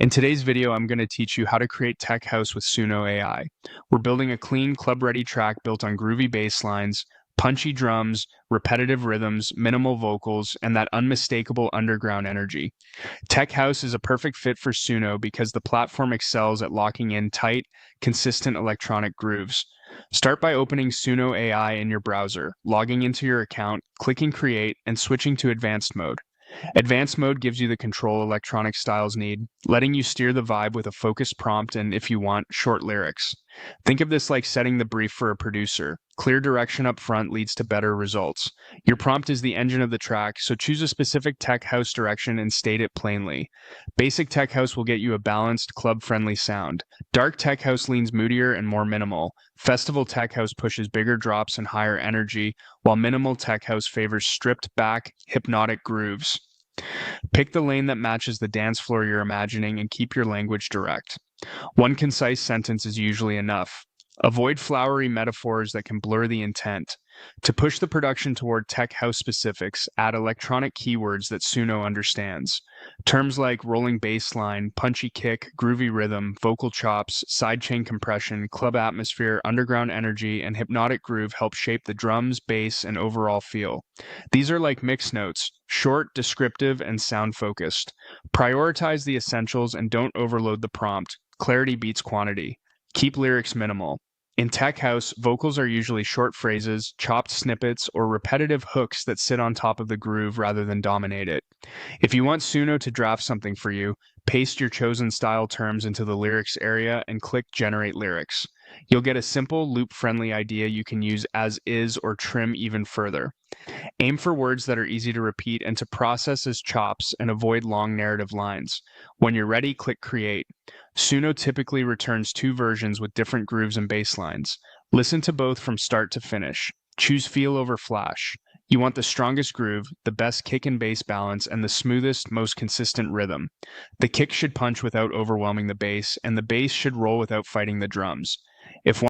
In today's video, I'm going to teach you how to create tech house with Suno AI. We're building a clean, club-ready track built on groovy bass lines, punchy drums, repetitive rhythms, minimal vocals, and that unmistakable underground energy. Tech house is a perfect fit for Suno because the platform excels at locking in tight, consistent electronic grooves. Start by opening Suno AI in your browser, logging into your account, clicking Create, and switching to Advanced Mode. Advanced mode gives you the control electronic styles need, letting you steer the vibe with a focused prompt and, if you want, short lyrics. Think of this like setting the brief for a producer. Clear direction up front leads to better results. Your prompt is the engine of the track, so choose a specific tech house direction and state it plainly. Basic tech house will get you a balanced, club-friendly sound. Dark tech house leans moodier and more minimal. Festival tech house pushes bigger drops and higher energy, while minimal tech house favors stripped back, hypnotic grooves. Pick the lane that matches the dance floor you're imagining and keep your language direct. One concise sentence is usually enough. Avoid flowery metaphors that can blur the intent. To push the production toward tech house specifics, add electronic keywords that Suno understands. Terms like rolling bass line, punchy kick, groovy rhythm, vocal chops, sidechain compression, club atmosphere, underground energy, and hypnotic groove help shape the drums, bass, and overall feel. These are like mix notes, short, descriptive, and sound-focused. Prioritize the essentials and don't overload the prompt. Clarity beats quantity. Keep lyrics minimal. In tech house, vocals are usually short phrases, chopped snippets, or repetitive hooks that sit on top of the groove rather than dominate it. If you want Suno to draft something for you, paste your chosen style terms into the lyrics area and click Generate Lyrics. You'll get a simple, loop-friendly idea you can use as is or trim even further. Aim for words that are easy to repeat and to process as chops and avoid long narrative lines. When you're ready, click Create. Suno typically returns two versions with different grooves and bass lines. Listen to both from start to finish. Choose feel over flash. You want the strongest groove, the best kick and bass balance, and the smoothest, most consistent rhythm. The kick should punch without overwhelming the bass, and the bass should roll without fighting the drums. If